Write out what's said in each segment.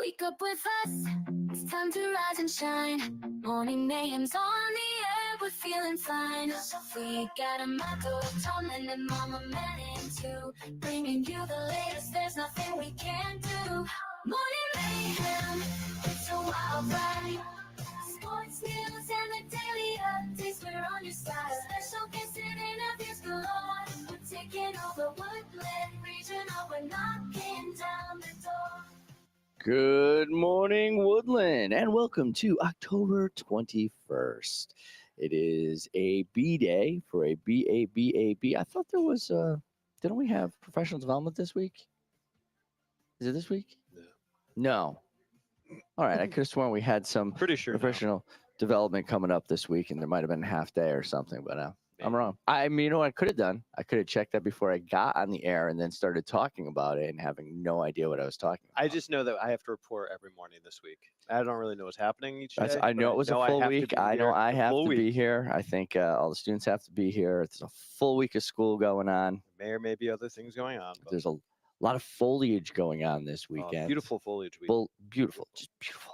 Wake up with us, it's time to rise and shine. Morning mayhem's on the air, we're feeling fine. We got a Marco, Tomlin, and Mama Manning too. Bringing you the latest, there's nothing we can't do. Morning mayhem, it's a wild ride. Sports news and the daily updates, we're on your side. Special guests and interviews galore. We're taking over Woodland Regional, we're knocking down the door. Good morning, Woodland, and welcome to October 21st. It is a B day for a BABAB. I thought there was, didn't we have professional development this week? Is it this week? No. All right, I could have sworn we had some Pretty sure. professional development coming up this week, and there might have been a half day or something, but I'm wrong. I mean, you know what I could have done? I could have checked that before I got on the air and then started talking about it and having no idea what I was talking about. I just know that I have to report every morning this week. I don't really know what's happening each That's, day. I know but it was a I full have to week. be I know here I a have full to week. be here. I think all the students have to be here. It's a full week of school going on. There may be other things going on. But There's a lot of foliage going on this weekend. beautiful foliage week. Beautiful, just beautiful.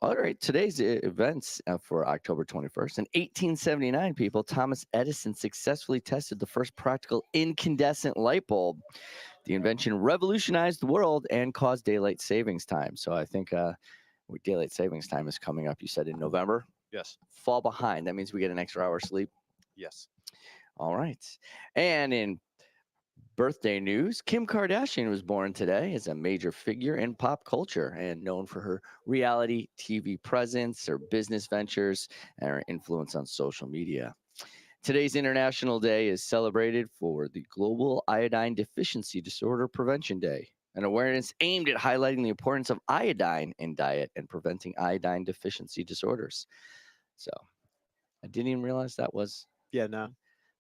All right, today's events for October 21st. In 1879, people, Thomas Edison successfully tested the first practical incandescent light bulb. The invention revolutionized the world and caused daylight savings time. So I think daylight savings time is coming up, you said, in November. Yes. Fall behind. That means we get an extra hour of sleep. Yes. All right. And in birthday news, Kim Kardashian was born today as a major figure in pop culture and known for her reality TV presence, her business ventures, and her influence on social media. Today's International Day is celebrated for the Global Iodine Deficiency Disorder Prevention Day, an awareness aimed at highlighting the importance of iodine in diet and preventing iodine deficiency disorders. So I didn't even realize that was, Yeah, no.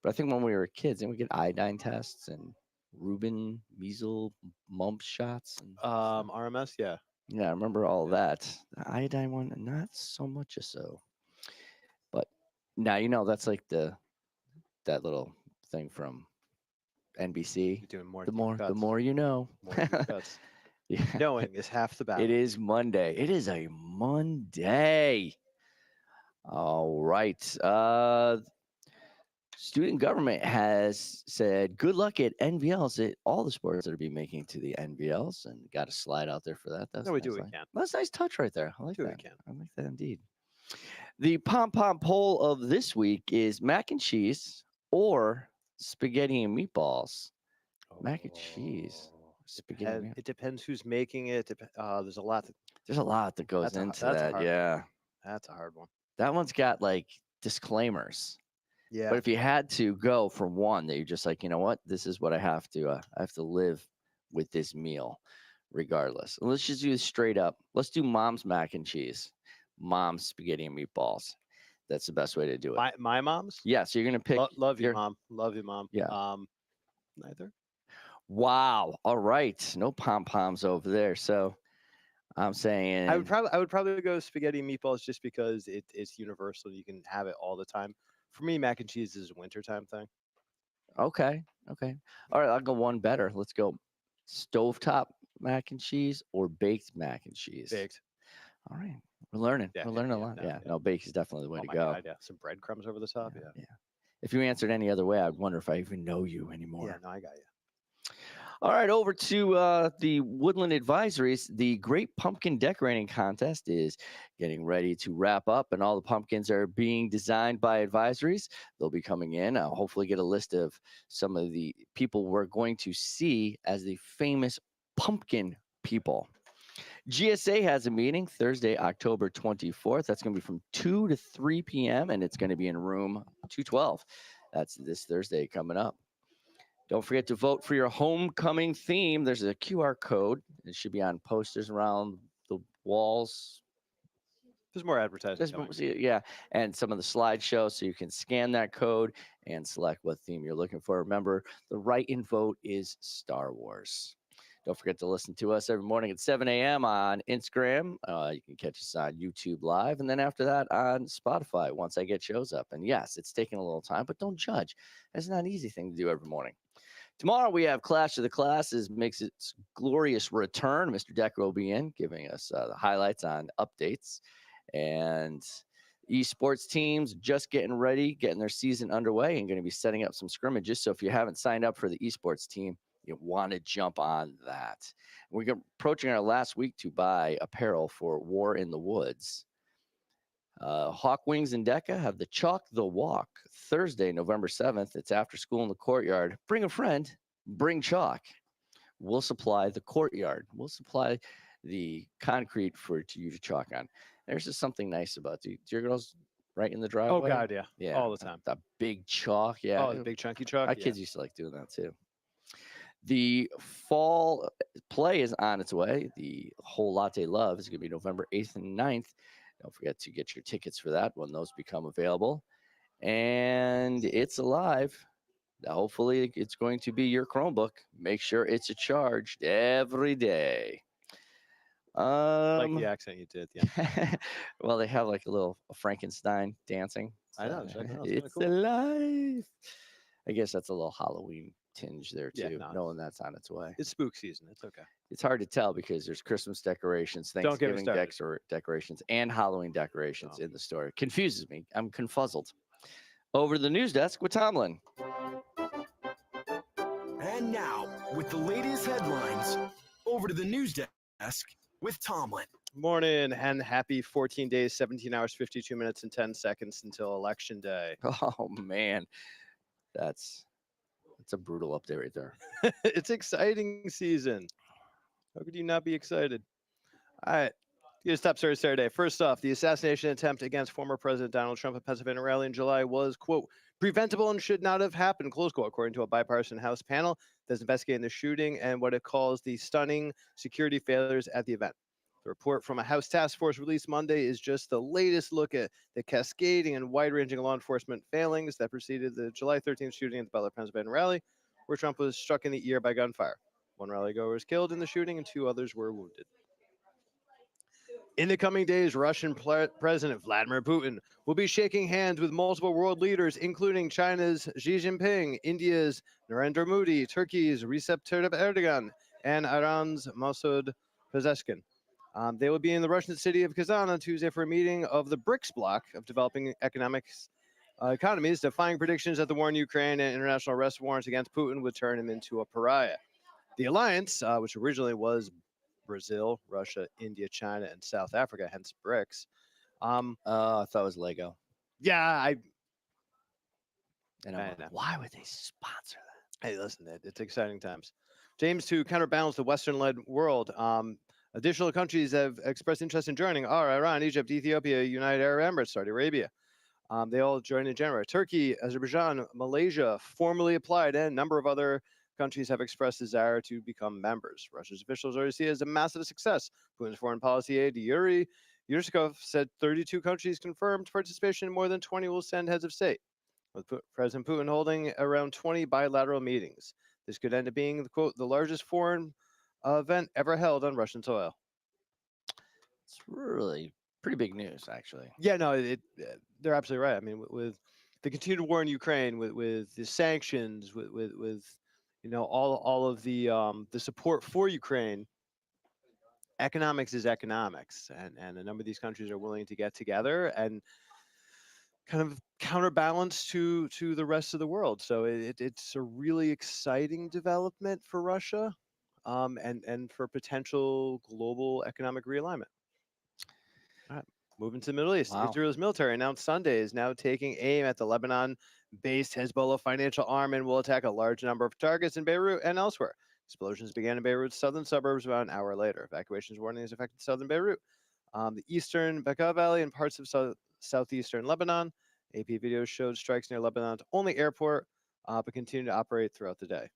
but I think when we were kids, didn't we get iodine tests and Rubin, measles, mumps shots? And RMS, yeah. yeah, I remember all that. The iodine one, not so much so. But now you know that's like that little thing from NBC. You're doing more. The deep more cuts. the more you know. More deep cuts. Yeah. Knowing is half the battle. It is Monday. It is a Monday. All right. Student government has said good luck at NVLs at all the sports that are being making to the NVLs, and got a slide out there for that. That's No, we nice do what we line. can. That's a nice touch right there. I like Do what that. we can. I like that indeed. The pom-pom poll of this week is mac and cheese or spaghetti and meatballs. Mac and cheese, spaghetti and It depends who's making it. There's a lot. There's a lot that goes That's a- into that's a that. hard one. Yeah. That's a hard one. That one's got like disclaimers. Yeah. But if you had to go for one that you're just like, you know what, this is what I have to live with this meal regardless. And let's just do this straight up. Let's do mom's mac and cheese, mom's spaghetti and meatballs. That's the best way to do it. my mom's. Yeah, so you're going to pick. Love you, your- mom. Love you, mom. Yeah. Neither. Wow. All right. No pom-poms over there. So I'm saying I would probably go spaghetti and meatballs just because it's universal. You can have it all the time. For me, mac and cheese is a wintertime thing. Okay. Okay. All right. I'll go one better. Let's go stovetop mac and cheese or baked mac and cheese. Baked. All right. We're learning. Yeah, We're yeah, learning a yeah, lot. no, Yeah. yeah. No, baked is definitely the way Oh to my go. God, yeah. Some breadcrumbs over the top. Yeah. Yeah. If you answered any other way, I'd wonder if I even know you anymore. Yeah. No, I got you. All right, over to the Woodland Advisories. The Great Pumpkin Decorating Contest is getting ready to wrap up, and all the pumpkins are being designed by advisories. They'll be coming in. I'll hopefully get a list of some of the people we're going to see as the famous pumpkin people. GSA has a meeting Thursday, October 24th. That's going to be from 2 to 3 p.m., and it's going to be in room 212. That's this Thursday coming up. Don't forget to vote for your homecoming theme. There's a QR code. It should be on posters around the walls. There's more advertising. coming. Yeah, and some of the slideshows, so you can scan that code and select what theme you're looking for. Remember, the write-in vote is Star Wars. Don't forget to listen to us every morning at 7 a.m. on Instagram. You can catch us on YouTube Live, and then after that on Spotify once I get shows up. And yes, it's taking a little time, but don't judge. It's not an easy thing to do every morning. Tomorrow we have Clash of the Classes makes its glorious return. Mr. Decker will be in giving us the highlights on updates and esports teams just getting ready, getting their season underway, and going to be setting up some scrimmages. So if you haven't signed up for the esports team, you want to jump on that. We're approaching our last week to buy apparel for War in the Woods. Hawk Wings and DECA have the Chalk the Walk Thursday, November 7th. It's after school in the courtyard. Bring a friend, bring chalk. We'll supply the courtyard. We'll supply the concrete for you to chalk on. There's just something nice about it. Do your girls right in the driveway? Oh God, yeah, Yeah, all the time. the big chalk. Yeah, Oh, the big chunky chalk. our Yeah. kids used to like doing that too. The fall play is on its way. The Whole Latte Love is going to be November 8th and 9th. Don't forget to get your tickets for that when those become available. And it's alive. Hopefully, it's going to be your Chromebook. Make sure it's charged every day. Like the accent you did. Yeah. Well, they have like a little Frankenstein dancing. I know, check it out, it's kinda It's cool. alive. I guess that's a little Halloween tinge there Yeah, too, no, knowing that's on its way. It's spook season. It's okay. It's hard to tell because there's Christmas decorations, Don't get me Thanksgiving started. decorations, and Halloween decorations No. in the store. It confuses me. I'm confuzzled. Over to the news desk with Tomlin. And now, with the latest headlines, over to the news desk with Tomlin. Morning and happy 14 days, 17 hours, 52 minutes, and 10 seconds until Election Day. Oh man, that's a brutal update right there. It's exciting season. How could you not be excited? All right. Here's top stories Saturday. First off, the assassination attempt against former President Donald Trump at Pennsylvania rally in July was, quote, preventable and should not have happened, close quote, according to a bipartisan House panel that's investigating the shooting and what it calls the stunning security failures at the event. The report from a House task force released Monday is just the latest look at the cascading and wide-ranging law enforcement failings that preceded the July 13th shooting at the Butler, Pennsylvania rally, where Trump was struck in the ear by gunfire. One rally goer was killed in the shooting and 2 others were wounded. In the coming days, Russian President Vladimir Putin will be shaking hands with multiple world leaders, including China's Xi Jinping, India's Narendra Modi, Turkey's Recep Tayyip Erdogan, and Iran's Masoud Pezeshkian. They will be in the Russian city of Kazan on Tuesday for a meeting of the BRICS bloc of developing economies, defying predictions that the war in Ukraine and international arrest warrants against Putin would turn him into a pariah. The alliance, which originally was Brazil, Russia, India, China, and South Africa, hence BRICS. I thought it was Lego. Yeah, And I I'm like, know. why would they sponsor that? Hey, listen, it's exciting times. James, to counterbalance the Western-led world, additional countries have expressed interest in joining are Iran, Egypt, Ethiopia, United Arab Emirates, Saudi Arabia. They all joined in January. Turkey, Azerbaijan, Malaysia formally applied, and a number of other countries have expressed desire to become members. Russia's officials already see it as a massive success. Putin's foreign policy aide, Yuri Yushkov, said 32 countries confirmed participation, and more than 20 will send heads of state, with President Putin holding around 20 bilateral meetings. This could end up being, quote, the largest foreign event ever held on Russian soil. It's really pretty big news, actually. Yeah, no, they're absolutely right. I mean, with the continued war in Ukraine, with the sanctions, with you know all of the support for Ukraine, economics is economics, and a number of these countries are willing to get together and kind of counterbalance to the rest of the world. So it's a really exciting development for Russia, and for potential global economic realignment. All right, moving to the Middle East. Wow. Israel's military announced Sunday is now taking aim at the Lebanon-based Hezbollah financial arm and will attack a large number of targets in Beirut and elsewhere. Explosions began in Beirut's southern suburbs about an hour later. Evacuations warnings affected southern Beirut, the eastern Bekaa Valley, and parts of southeastern Lebanon. AP videos showed strikes near Lebanon's only airport, but continue to operate throughout the day.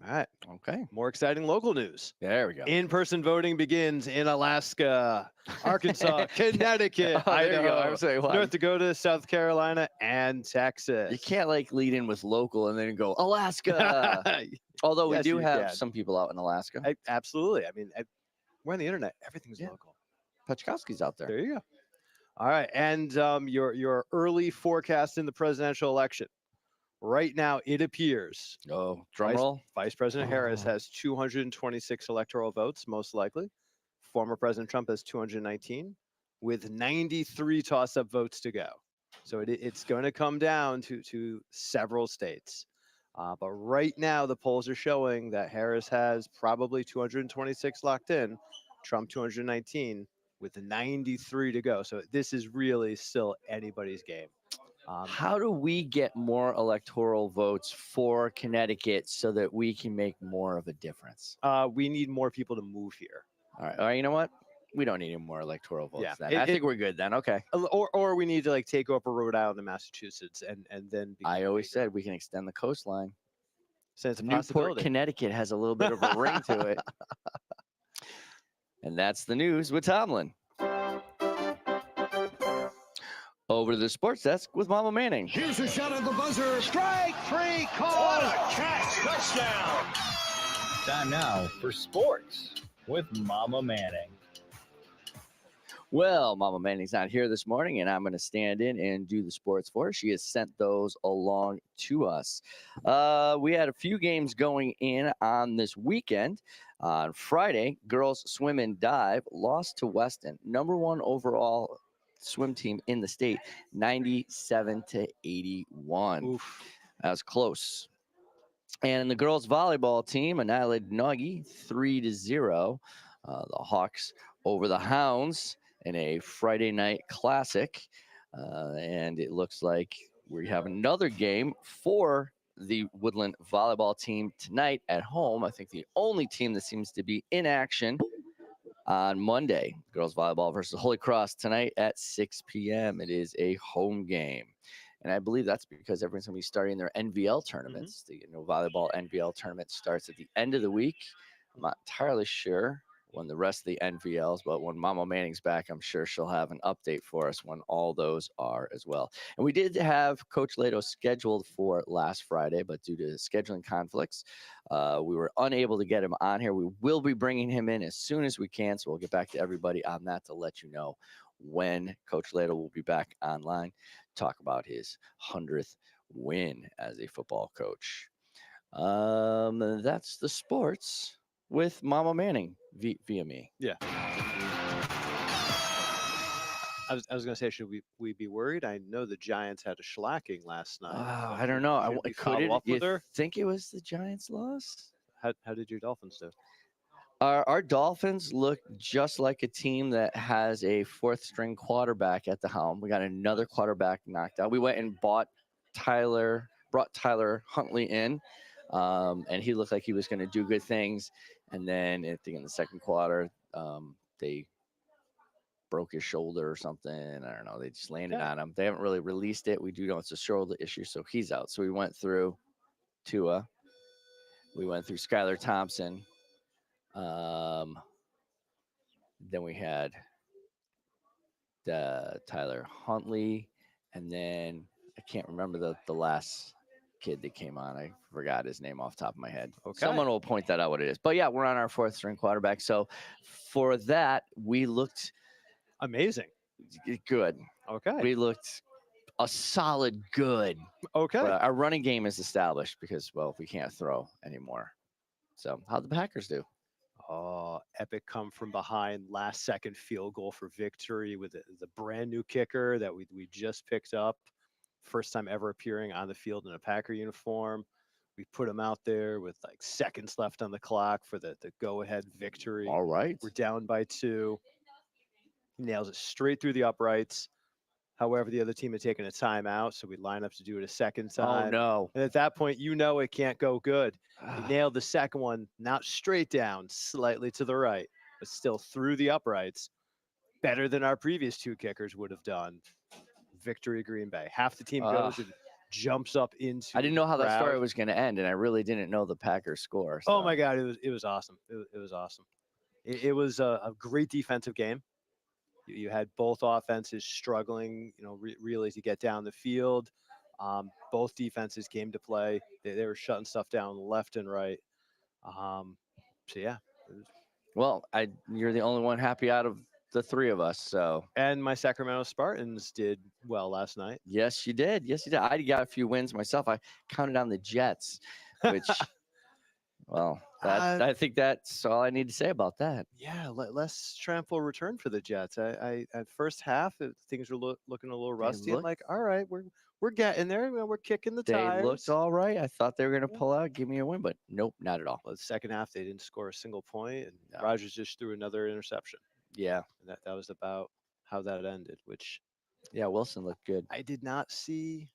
All right, Okay. more exciting local news. There we go. In-person voting begins in Alaska, Arkansas, Connecticut, Oh, there you go. Idaho, I'm sorry, what? North Dakota, South Carolina, and Texas. You can't like lead in with local and then go Alaska. Although we Yes, do you have can. some people out in Alaska. Absolutely. I mean, we're on the internet. Everything's Yeah. local. Pachkowski's out there. There you go. All right, and your early forecast in the presidential election. Right now, it appears Oh, drum Vice- roll. Vice President Harris has 226 electoral votes, most likely. Former President Trump has 219, with 93 toss-up votes to go. So it's going to come down to several states. But right now, the polls are showing that Harris has probably 226 locked in, Trump 219, with 93 to go. So this is really still anybody's game. How do we get more electoral votes for Connecticut so that we can make more of a difference? We need more people to move here. All right. You know what? We don't need any more electoral votes Yeah, then. I think we're good then. Okay. Or we need to like take over Rhode Island and Massachusetts and then become I always bigger. said we can extend the coastline. So it's a Newport, possibility. Connecticut has a little bit of a ring to it. And that's the news with Tomlin. Over to the sports desk with Mama Manning. Here's a shot at the buzzer. Strike three call. What a catch! Touchdown! Time now for sports with Mama Manning. Well, Mama Manning's not here this morning, and I'm going to stand in and do the sports for her. She has sent those along to us. We had a few games going in on this weekend. On Friday, girls swim and dive lost to Weston, number 1 overall swim team in the state, 97-81. Oof. That was close. And the girls volleyball team annihilated Nagy 3-0. The Hawks over the Hounds in a Friday night classic. And it looks like we have another game for the Woodland volleyball team tonight at home. I think the only team that seems to be in action on Monday. Girls volleyball versus Holy Cross tonight at 6 p.m. It is a home game. And I believe that's because everyone's going to be starting their NVL tournaments. The volleyball NVL tournament starts at the end of the week. I'm not entirely sure when the rest of the NVLs, but when Mama Manning's back, I'm sure she'll have an update for us when all those are as well. And we did have Coach Lato scheduled for last Friday, but due to scheduling conflicts, we were unable to get him on here. We will be bringing him in as soon as we can, so we'll get back to everybody on that to let you know when Coach Lato will be back online, talk about his 100th win as a football coach. That's the sports with Mama Manning via me. Yeah. I was going to say, should we be worried? I know the Giants had a shellacking last night. but I don't know. should we Could follow up you with her? think it was the Giants' loss? How did your Dolphins do? Our Dolphins look just like a team that has a 4th-string quarterback at the helm. We got another quarterback knocked out. We went and brought Tyler Huntley in, and he looked like he was going to do good things. And then I think in the second quarter, they broke his shoulder or something. I don't know. They just landed on him. They haven't really released it. We do know it's a shoulder issue, so he's out. So we went through Tua. We went through Skylar Thompson. Then we had Tyler Huntley, and then I can't remember the last kid that came on. I forgot his name off the top of my head. Okay. Someone will point that out what it is. But yeah, we're on our 4th-string quarterback. So for that, we looked Amazing. good. Okay. We looked a solid good. Okay. But our running game is established because, well, we can't throw anymore. So how'd the Packers do? Oh, epic come from behind last second field goal for victory with the brand new kicker that we just picked up. First time ever appearing on the field in a Packer uniform. We put him out there with like seconds left on the clock for the go-ahead victory. All right. We're down by 2. He nails it straight through the uprights. However, the other team had taken a timeout, so we line up to do it a second time. Oh, no. And at that point, it can't go good. He Ah, nailed the second one, not straight down, slightly to the right, but still through the uprights. Better than our previous 2 kickers would have done. Victory, Green Bay. Half the team goes and jumps up into. I didn't know how the that story crowd. was going to end, and I really didn't know the Packers score. Oh so- my God, it was awesome. It was awesome. It was a great defensive game. You had both offenses struggling, really to get down the field. Both defenses came to play. They were shutting stuff down left and right. So yeah, Well, you're the only one happy out of the three of us. So And my Sacramento Spartans did well last night. yes, you did. Yes, you did. I got a few wins myself. I counted on the Jets, which, well, I think that's all I need to say about that. Yeah, less triumphal return for the Jets. I at first half things were looking a little rusty. I'm looked- like, all right, we're getting there. We're kicking the They tires. looked all right. I thought they were going to Yeah. pull out, give me a win, but nope, not at all. Well, the second half they didn't score a single point, and No. Rodgers just threw another interception. Yeah. And that was about how that ended, which Yeah, Wilson looked good. I didn't see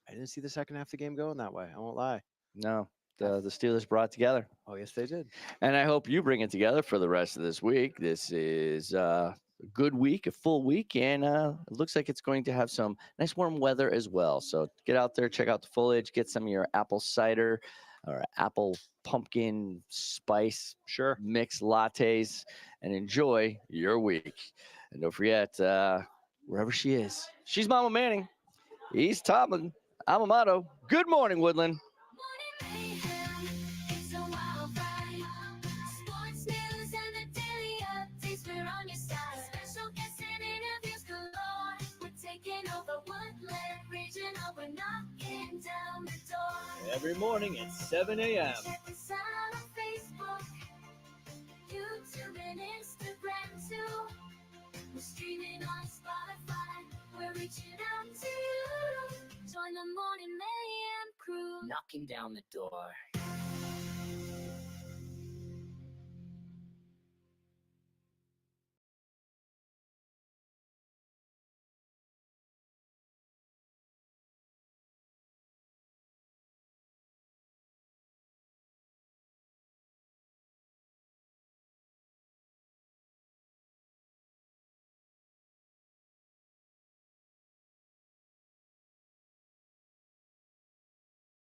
the second half of the game going that way. I won't lie. No, the Steelers brought together. Oh, yes, they did. And I hope you bring it together for the rest of this week. This is a good week, a full week, and it looks like it's going to have some nice warm weather as well. So get out there, check out the foliage, get some of your apple cider or apple pumpkin spice Sure. mix lattes and enjoy your week. And don't forget, wherever she is, she's Mama Manning. He's Tomlin. I'm Amato. Good morning, Woodland. Morning mayhem, it's a wild ride. Sports news and the daily updates, we're on your side. Special guests and interviews galore. We're taking over Woodland Regional, we're knocking down the door. Every morning at 7 a.m. Check us out on Facebook, YouTube, and Instagram too. We're streaming on Spotify, we're reaching out to you. Join the Morning Mayhem crew. Knocking down the door.